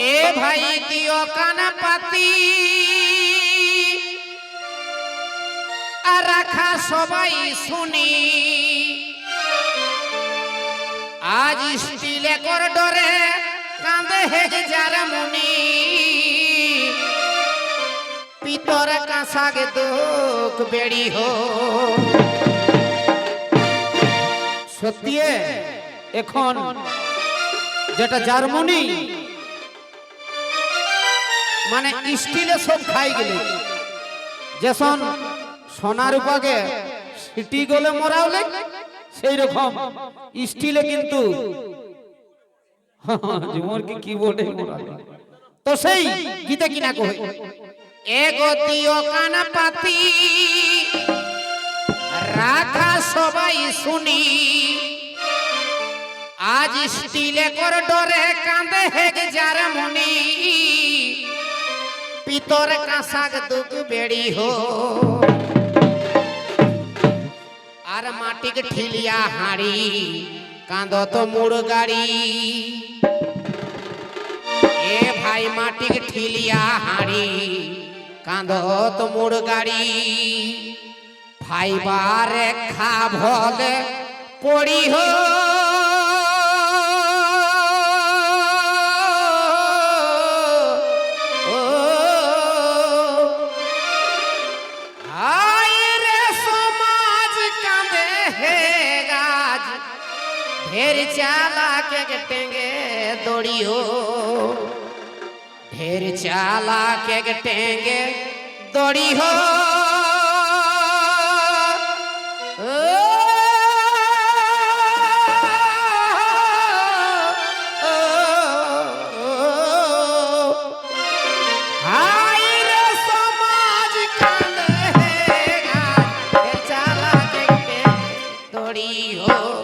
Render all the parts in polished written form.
এ ভাই দিও কানা পাতি আর রাখা সবাই শুনি আজ স্টিলে কর ডরে কাঁদে হেগ যারা মুনি পিতর কাঁসাগে দুঃখ বেড়ি হো সত্যি এখন যেটা জার্মানি মানে স্টিলে সব খাই গেলে যেসন সোনার উপাগে সিটি গলে মরাওলে সেই রকম স্টিলে কিন্তু জুমর কি বলে মরালে তো সেই গীতে কিনা কহে এগতিও কানা পাতি রাখা সবাই শুনি আজ স্টিলে কর ডরে কাঁদে হেগ যার মুনি পিতর কাঁসাগ দুঃখ বেড়ি হো আর মাটিক ঠিলিয়া হাড়ি কাঁদ তো মুড় গাড়ি এ ভাই মাটিক ঠিলিয়া হাড়ি কাঁদ তো মুড় গাড়ি ফাইবার খা ভলে পড়ি হো ढेर चाला के टेंगे दौड़ियो ढेर चाला के टेंगे दौड़ी हो हाय रे समाज कांदेगा ढेर चाला के टेंगे दौड़ी हो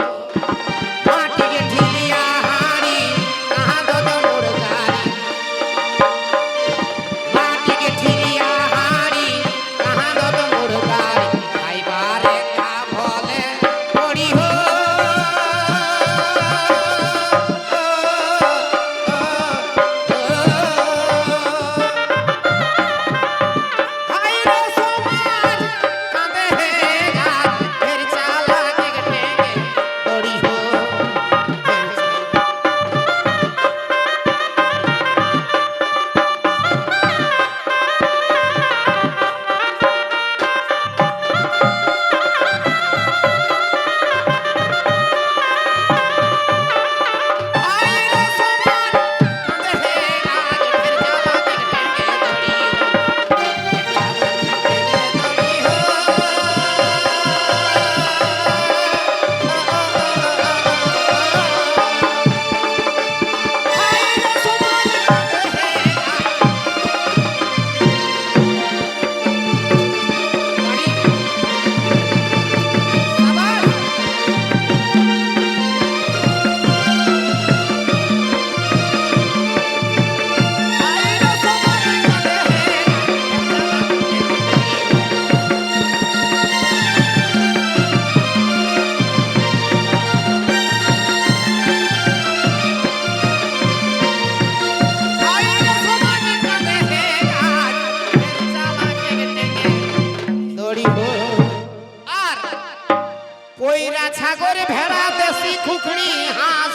ছাগরে ভেড়া দেশি খুখড়ি হাঁস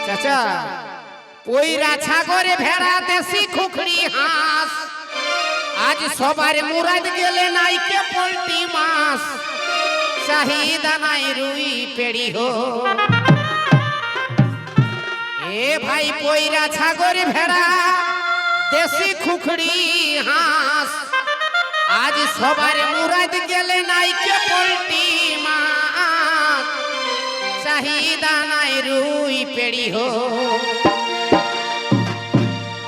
চাচা পয়রা ছাগরে ভেড়া দেশি খুখড়ি হাঁস আজ সবার মুরাদ গেলে নাই কে পোল্ট্রি মাছ চাহিদা নাই রুই পেড়ি হো এ ভাই পয়রা ছাগরে ভেড়া দেশি খুখড়ি হাঁস আজ সবার মুরাদ গেলে নাই কে পোল্ট্রি মাছ চাহিদা নাই রুই পেড়ি হো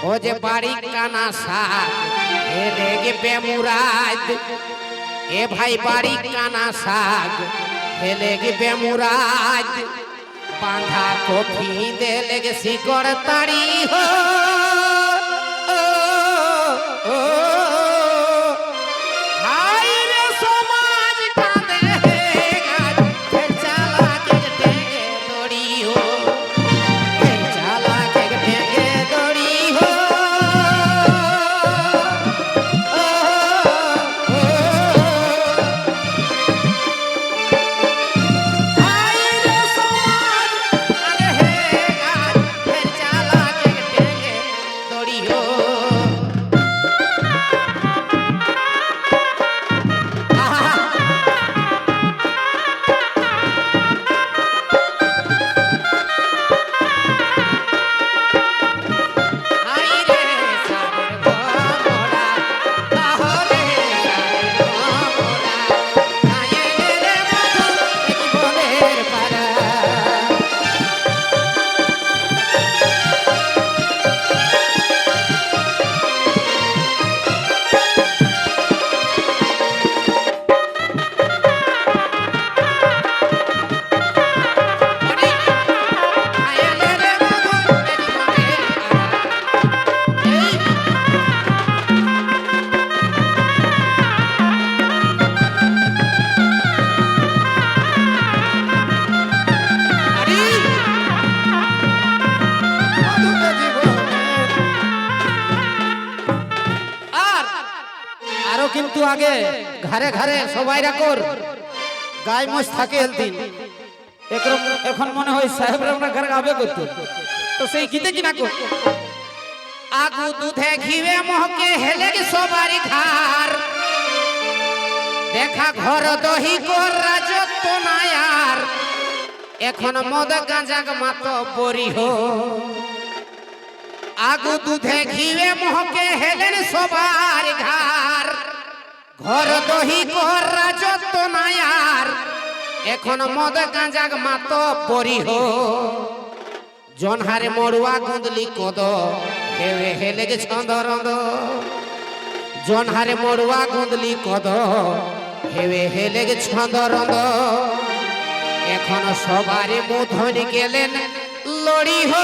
ও যে বাড়ি কানা শাক হেলে গে বেমুরাদ এ ভাই বাড়ি কানা শাক হেলে গে বেমুরাদ বাঁধা কফি দেলে গে শিকড় তাড়ি হো কিন্তু আগে ঘরে ঘরে সবাই রাখর গায়ে মোষ থাকে দিন এখন মনে হয় সাহেবরা আমরা ঘরে আবে করতো তো সেই গীতে কি না কর আগু দুধে ঘিবে মহকে হেলে সবারই ঘর দেখা ঘর দহি কর রাজত্ব নায়ার এখন মদ গাঁজা মাত বরি হো আগু দুধে ঘিবে মহকে হেলেন সবার ঘর ঘর দহি কর রাজত্ব নায়ার এখন মদ গাঁজা মাত বরি হো জনহারে মড়ুয়া গুঁদলি কদ হেবে হেলে গে ছন্দরন্দ জনহারে মড়ুয়া গুঁদলি কদ হেবে হেলে গে ছন্দরন্দ এখন সবারে মুধনি গেলেন লড়ি হো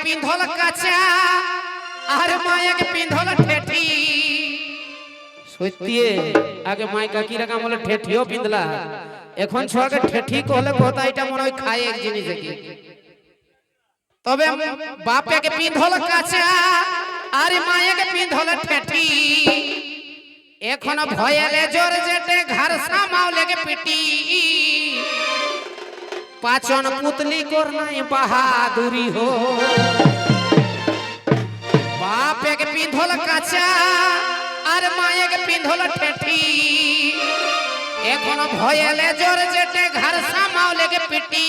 पिंधल काचा আর মায়াকে পিন্ধল ঠেঠি সত্যি আগে মাই কাকিরা কামলে ঠেঠিও পিন্ধলা এখন ছোয়াকে ঠেঠি কহলে কথা এটা মনে হয় খায় এক জিনিস কি তবে বাপকে পিন্ধল কাচা আর মায়াকে পিন্ধল ঠেঠি এখন ভয়েলে জোর যেতে ঘর সামাও লেগে পিটি पाचन पुतली कोर नहीं बहादुरी हो बाप के पिंधल काचा और माये के पिंधल ठेठी एखन भयले जोर जेटे घर सामावले के पिटी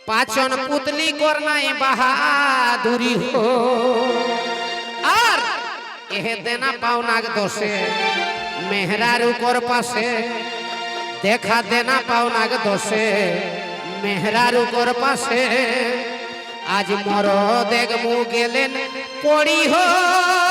पाचन पुतली कोर नहीं बहादुरी हो और एह देना पावना के दोषे मेहरारू कोर पासे देखा देना पावना के दोषे मेहरारू कोर पासे आज मरो देख मु गेलेन पड़ी हो।